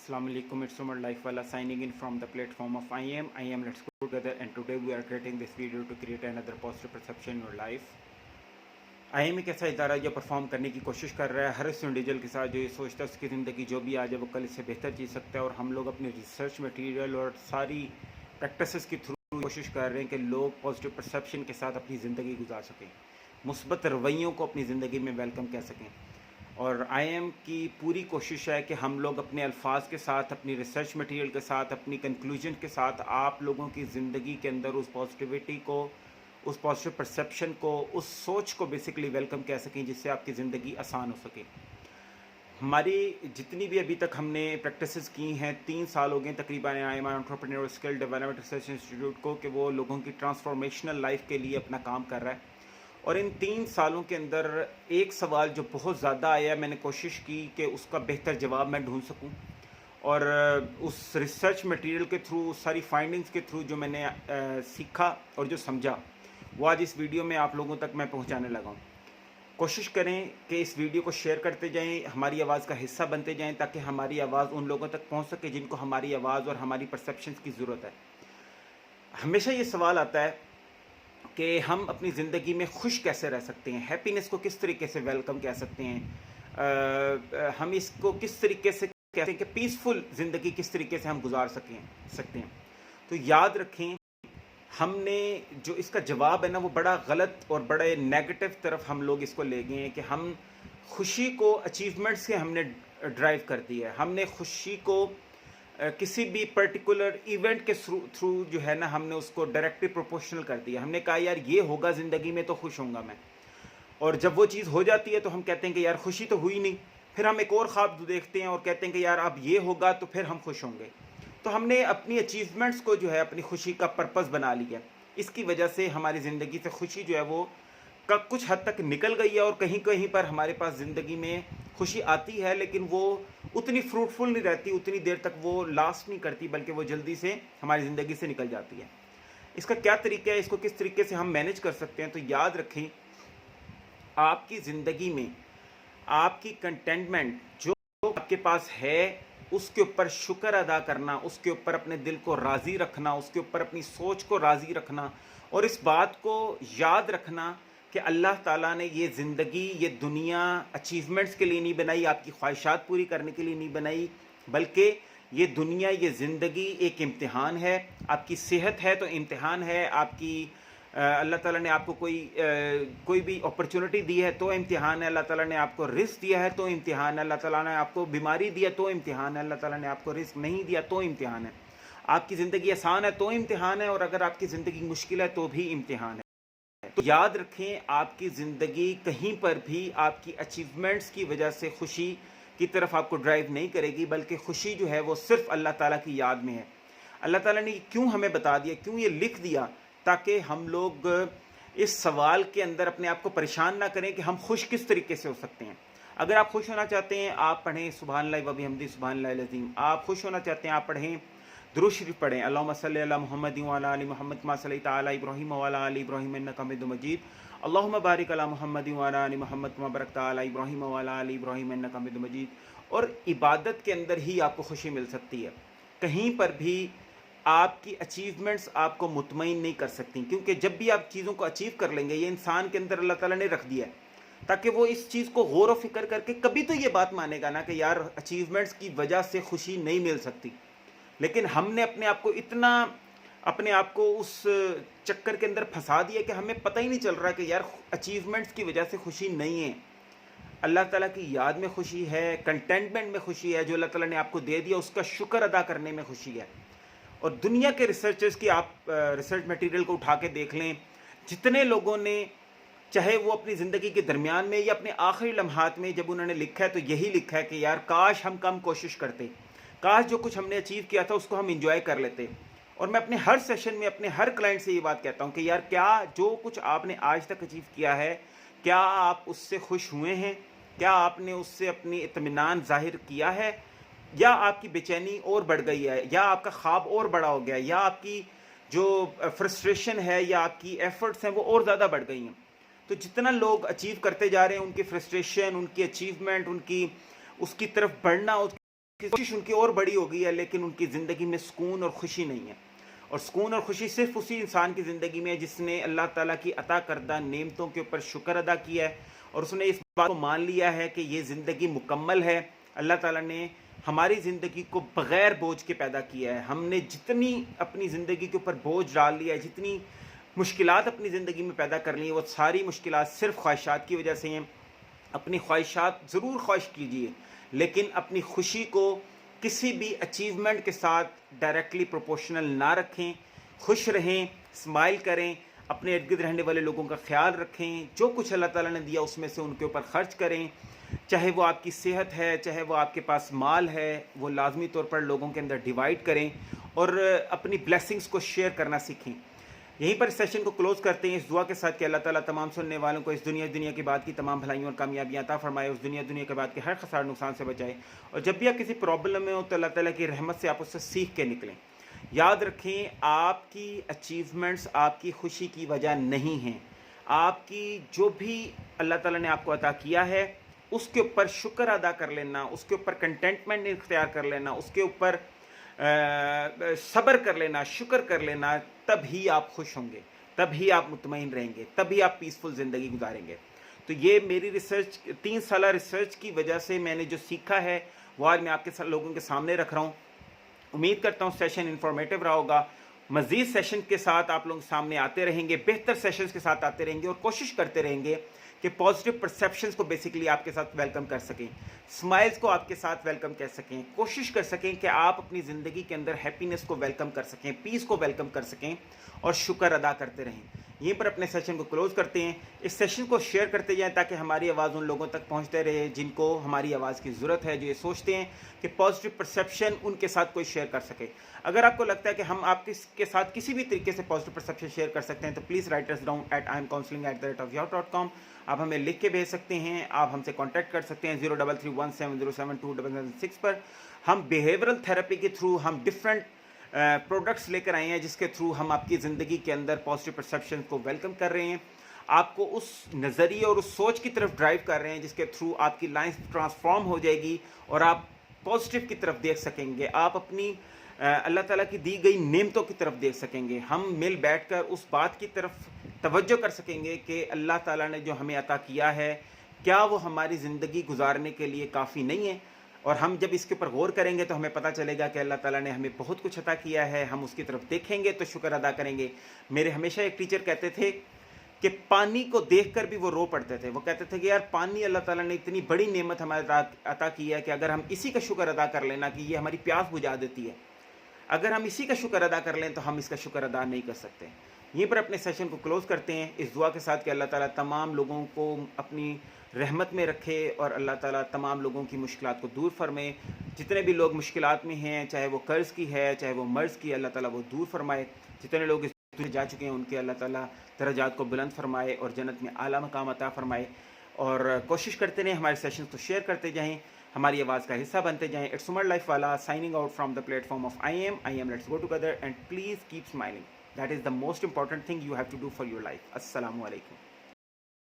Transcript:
Assalamu alaikum, it's Umar Lifewala signing in from the platform of I am Let's Go Together, and today we are creating this video to create another positive perception in your life. IM एक ऐसा इदारा जो perform करने की कोशिश कर रहा है हर उस इंडिविजुअल के साथ जो ये सोचता है उसकी ज़िंदगी जो भी आज है वो कल इससे बेहतर जी सकता है, और हम लोग अपने रिसर्च मटेरियल और सारी प्रैक्टिसेस के थ्रू कोशिश कर रहे हैं कि लोग पॉजिटिव परसेप्शन के साथ अपनी ज़िंदगी गुजार सकें, मुस्बत रवैयों को अपनी ज़िंदगी में वेलकम कह सकें। और IM की पूरी कोशिश है कि हम लोग अपने अल्फाज के साथ, अपनी रिसर्च मटेरियल के साथ, अपनी कंक्लूजन के साथ आप लोगों की ज़िंदगी के अंदर उस पॉजिटिविटी को, उस पॉजिटिव परसेप्शन को, उस सोच को बेसिकली वेलकम कह सकें जिससे आपकी ज़िंदगी आसान हो सके। हमारी जितनी भी अभी तक हमने प्रैक्टिसेस की हैं, 3 साल हो गए तकरीबन IM entrepreneur skill development research institute को, कि वो लोगों की ट्रांसफॉर्मेशनल लाइफ के लिए अपना काम कर रहा है। और इन 3 सालों के अंदर एक सवाल जो बहुत ज़्यादा आया, मैंने कोशिश की कि उसका बेहतर जवाब मैं ढूंढ सकूं, और उस रिसर्च मटेरियल के थ्रू, उस सारी फाइंडिंग्स के थ्रू जो मैंने सीखा और जो समझा वो आज इस वीडियो में आप लोगों तक मैं पहुंचाने लगा हूं। कोशिश करें कि इस वीडियो को शेयर करते जाएं, हमारी आवाज़ का हिस्सा बनते जाएं, ताकि हमारी आवाज़ उन लोगों तक पहुँच सके जिनको हमारी आवाज़ और हमारी परसेप्शंस की ज़रूरत है। हमेशा ये सवाल आता है कि हम अपनी ज़िंदगी में खुश कैसे रह सकते हैं, हैप्पीनेस को किस तरीके से वेलकम कह सकते हैं, हम इसको किस तरीके से कहते हैं कि पीसफुल ज़िंदगी किस तरीके से हम गुजार सकते हैं। तो याद रखें, हमने जो इसका जवाब है ना वो बड़ा गलत और बड़े नेगेटिव तरफ हम लोग इसको ले गए हैं कि हम खुशी को अचीवमेंट्स से हमने ड्राइव कर दिया है। हमने खुशी को किसी भी पर्टिकुलर इवेंट के थ्रू जो है ना, हमने उसको डायरेक्टली प्रोपोर्शनल कर दिया। हमने कहा यार ये होगा ज़िंदगी में तो खुश होऊंगा मैं, और जब वो चीज़ हो जाती है तो हम कहते हैं कि यार खुशी तो हुई नहीं। फिर हम एक और ख्वाब देखते हैं और कहते हैं कि यार अब ये होगा तो फिर हम खुश होंगे। तो हमने अपनी अचीवमेंट्स को जो है अपनी खुशी का पर्पस बना लिया। इसकी वजह से हमारी ज़िंदगी से खुशी जो है वो कुछ हद तक निकल गई है, और कहीं कहीं पर हमारे पास ज़िंदगी में खुशी आती है लेकिन वो उतनी फ्रूटफुल नहीं रहती, उतनी देर तक वो लास्ट नहीं करती, बल्कि वो जल्दी से हमारी ज़िंदगी से निकल जाती है। इसका क्या तरीका है, इसको किस तरीके से हम मैनेज कर सकते हैं? तो याद रखें, आपकी ज़िंदगी में आपकी कंटेंटमेंट जो आपके पास है उसके ऊपर शुक्र अदा करना, उसके ऊपर अपने दिल को राज़ी रखना, उसके ऊपर अपनी सोच को राज़ी रखना, और इस बात को याद रखना कि अल्लाह ताला ने ये ज़िंदगी, ये दुनिया अचीवमेंट्स के लिए नहीं बनाई, आपकी ख्वाहिशात पूरी करने के लिए नहीं बनाई, बल्कि ये दुनिया, ये ज़िंदगी एक इम्तिहान है। आपकी सेहत है तो इम्तिहान है, आपकी अल्लाह ताला ने आपको कोई भी अपॉर्चुनिटी दी है तो इम्तिहान है, अल्लाह ताला ने आपको रिस्क दिया है तो इम्तिहान है, अल्लाह ताला ने आपको बीमारी दिया तो इम्तिहान है, अल्लाह ताला ने आपको रिस्क नहीं दिया तो इम्तिहान है। आपकी ज़िंदगी आसान है तो इम्तिहान है, और अगर आपकी ज़िंदगी मुश्किल है तो भी इम्तिहान है। तो याद रखें, आपकी ज़िंदगी कहीं पर भी आपकी अचीवमेंट्स की वजह से खुशी की तरफ आपको ड्राइव नहीं करेगी, बल्कि खुशी जो है वो सिर्फ अल्लाह ताला की याद में है। अल्लाह ताला ने क्यों हमें बता दिया, क्यों ये लिख दिया, ताकि हम लोग इस सवाल के अंदर अपने आप को परेशान ना करें कि हम खुश किस तरीके से हो सकते हैं। अगर आप खुश होना चाहते हैं, आप पढ़ें सुभानअल्लाह व बिहम्दी सुभानअल्लाहिल अज़ीम। आप खुश होना चाहते हैं, आप पढ़ें दुरूद शरीफ पढ़ें, अल्लाहुम्मा सल्लि अला मुहम्मद व अला आलि मुहम्मद कमा सल्लैता अला इब्राहीम व अला आलि इब्राहीम इन्नका हमीदुम मजीद। अल्लाहुम्मा बारिक अला मुहम्मद व अला आलि मुहम्मद कमा बारकता अला इब्राहीम व अला आलि इब्राहीम इन्नका हमीदुम मजीद। और इबादत के अंदर ही आपको खुशी मिल सकती है, कहीं पर भी आपकी अचीवमेंट्स आपको मुतमईन नहीं कर सकती, क्योंकि जब भी आप चीज़ों को अचीव कर लेंगे, ये इंसान के अंदर अल्लाह ताला ने रख दिया है ताकि वो इस चीज़ को गौर व फिक्र करके कभी तो ये बात मानेगा ना कि यार अचीवमेंट्स की वजह से खुशी नहीं मिल सकती। लेकिन हमने अपने आप को इतना, अपने आप को उस चक्कर के अंदर फंसा दिया कि हमें पता ही नहीं चल रहा कि यार अचीवमेंट्स की वजह से खुशी नहीं है, अल्लाह ताला की याद में खुशी है, कंटेंटमेंट में खुशी है, जो अल्लाह ताला ने आपको दे दिया उसका शुक्र अदा करने में खुशी है। और दुनिया के रिसर्चर्स की आप रिसर्च मटेरियल को उठा के देख लें, जितने लोगों ने, चाहे वो अपनी ज़िंदगी के दरमियान में या अपने आखिरी लम्हात में, जब उन्होंने लिखा है तो यही लिखा है कि यार काश हम कम कोशिश करते, काश जो कुछ हमने अचीव किया था उसको हम इंजॉय कर लेते। और मैं अपने हर सेशन में अपने हर क्लाइंट से ये बात कहता हूँ कि यार क्या जो कुछ आपने आज तक अचीव किया है, क्या आप उससे खुश हुए हैं? क्या आपने उससे अपनी इत्मीनान ज़ाहिर किया है, या आपकी बेचैनी और बढ़ गई है, या आपका ख्वाब और बड़ा हो गया है, या आपकी जो फ्रस्ट्रेशन है या आपकी एफर्ट्स हैं वो और ज़्यादा बढ़ गई हैं? तो जितना लोग अचीव करते जा रहे हैं, उनकी फ्रस्ट्रेशन, उनकी अचीवमेंट, उनकी उसकी तरफ बढ़ना, کوشش ان کی اور بڑی ہو گئی ہے، لیکن ان کی زندگی میں سکون اور خوشی نہیں ہے. اور سکون اور خوشی صرف اسی انسان کی زندگی میں ہے جس نے اللہ تعالیٰ کی عطا کردہ نعمتوں کے اوپر شکر ادا کیا ہے، اور اس نے اس بات کو مان لیا ہے کہ یہ زندگی مکمل ہے. اللہ تعالیٰ نے ہماری زندگی کو بغیر بوجھ کے پیدا کیا ہے. ہم نے جتنی اپنی زندگی کے اوپر بوجھ ڈال لیا ہے، جتنی مشکلات اپنی زندگی میں پیدا کر لی ہیں، وہ ساری مشکلات صرف خواہشات کی وجہ سے ہیں. اپنی خواہشات ضرور خواہش کیجیے، لیکن اپنی خوشی کو کسی بھی اچیومنٹ کے ساتھ ڈائریکٹلی پروپورشنل نہ رکھیں. خوش رہیں، اسمائل کریں، اپنے ارد گرد رہنے والے لوگوں کا خیال رکھیں. جو کچھ اللہ تعالیٰ نے دیا اس میں سے ان کے اوپر خرچ کریں، چاہے وہ آپ کی صحت ہے، چاہے وہ آپ کے پاس مال ہے، وہ لازمی طور پر لوگوں کے اندر ڈیوائڈ کریں اور اپنی بلیسنگز کو شیئر کرنا سیکھیں. یہیں پر سیشن کو کلوز کرتے ہیں اس دعا کے ساتھ کہ اللہ تعالیٰ تمام سننے والوں کو اس دنیا کے بعد کی تمام بھلائیوں اور کامیابیاں عطا فرمائے، اس دنیا کے بعد کے ہر خسارے نقصان سے بچائے. اور جب بھی آپ کسی پرابلم میں ہو تو اللہ تعالیٰ کی رحمت سے آپ اس سے سیکھ کے نکلیں. یاد رکھیں، آپ کی اچیومنٹس آپ کی خوشی کی وجہ نہیں ہیں. آپ کی جو بھی اللہ تعالیٰ نے آپ کو عطا کیا ہے اس کے اوپر شکر ادا کر لینا، اس کے اوپر کنٹینٹمنٹ اختیار کر لینا، اس کے اوپر صبر کر لینا، شکر کر لینا، تب ہی آپ خوش ہوں گے، تب ہی آپ مطمئن رہیں گے، تب ہی آپ پیسفل زندگی گزاریں گے. تو یہ میری ریسرچ 3 سالہ ریسرچ کی وجہ سے میں نے جو سیکھا ہے وہ آج میں آپ کے لوگوں کے سامنے رکھ رہا ہوں. امید کرتا ہوں سیشن انفارمیٹیو رہا ہوگا. مزید سیشن کے ساتھ آپ لوگ سامنے آتے رہیں گے، بہتر سیشنز کے ساتھ آتے رہیں گے، اور کوشش کرتے رہیں گے کہ پازیٹیو پرسیپشنز کو بیسیکلی آپ کے ساتھ ویلکم کر سکیں، سمائلز کو آپ کے ساتھ ویلکم کر سکیں. کوشش کر سکیں کہ آپ اپنی زندگی کے اندر ہیپینس کو ویلکم کر سکیں، پیس کو ویلکم کر سکیں، اور شکر ادا کرتے رہیں. یہیں پر اپنے سیشن کو کلوز کرتے ہیں. اس سیشن کو شیئر کرتے جائیں تاکہ ہماری آواز ان لوگوں تک پہنچتے رہے جن کو ہماری آواز کی ضرورت ہے، جو یہ سوچتے ہیں کہ پازیٹیو پرسیپشن ان کے ساتھ کوئی شیئر کر سکے. اگر آپ کو لگتا ہے کہ ہم آپ کے ساتھ کسی بھی طریقے سے پازیٹیو پرسیپشن شیئر کر سکتے ہیں تو please write us down at imcounseling@yahoo.com. آپ ہمیں لکھ کے بھیج سکتے ہیں، آپ ہم سے کانٹیکٹ کر سکتے ہیں 0331707277 پر. ہم بیہیورل تھراپی کے تھرو ہم ڈفرینٹ پروڈکٹس لے کر آئے ہیں جس کے تھرو ہم آپ کی زندگی کے اندر پازیٹیو پرسیپشن کو ویلکم کر رہے ہیں، آپ کو اس نظریے اور اس سوچ کی طرف ڈرائیو کر رہے ہیں جس کے تھرو آپ کی لائف ٹرانسفارم ہو جائے گی اور آپ پازیٹیو کی طرف دیکھ سکیں گے، آپ اپنی اللہ تعالیٰ کی دی گئی نعمتوں کی طرف دیکھ سکیں گے. ہم مل بیٹھ کر اس بات کی طرف توجہ کر سکیں گے کہ اللہ تعالیٰ نے جو ہمیں عطا کیا ہے کیا وہ ہماری زندگی گزارنے کے لیے کافی نہیں ہے. اور ہم جب اس کے اوپر غور کریں گے تو ہمیں پتہ چلے گا کہ اللہ تعالیٰ نے ہمیں بہت کچھ عطا کیا ہے. ہم اس کی طرف دیکھیں گے تو شکر ادا کریں گے. میرے ہمیشہ ایک ٹیچر کہتے تھے کہ پانی کو دیکھ کر بھی وہ رو پڑتے تھے. وہ کہتے تھے کہ یار پانی اللہ تعالیٰ نے اتنی بڑی نعمت ہمارے عطا کی ہے کہ اگر ہم اسی کا شکر ادا کر لینا کہ یہ ہماری پیاس بجھا دیتی ہے، اگر ہم اسی کا شکر ادا کر لیں تو ہم اس کا شکر ادا نہیں کر سکتے. یہیں پر اپنے سیشن کو کلوز کرتے ہیں اس دعا کے ساتھ کہ اللہ تعالیٰ تمام لوگوں کو اپنی رحمت میں رکھے اور اللہ تعالیٰ تمام لوگوں کی مشکلات کو دور فرمائے. جتنے بھی لوگ مشکلات میں ہیں، چاہے وہ قرض کی ہے چاہے وہ مرض کی، اللہ تعالیٰ وہ دور فرمائے. جتنے لوگ اس دنیا جا چکے ہیں ان کے اللہ تعالیٰ درجات کو بلند فرمائے اور جنت میں اعلیٰ مقام عطا فرمائے. اور کوشش کرتے رہیں ہمارے سیشنز کو شیئر کرتے جائیں، ہماری آواز کا حصہ بنتے جائیں. اٹس عمر لائف والا signing out from the plate form of I am. Let's go together and please keep smiling. That is the most important thing you have to do for your life. Assalamu alaikum.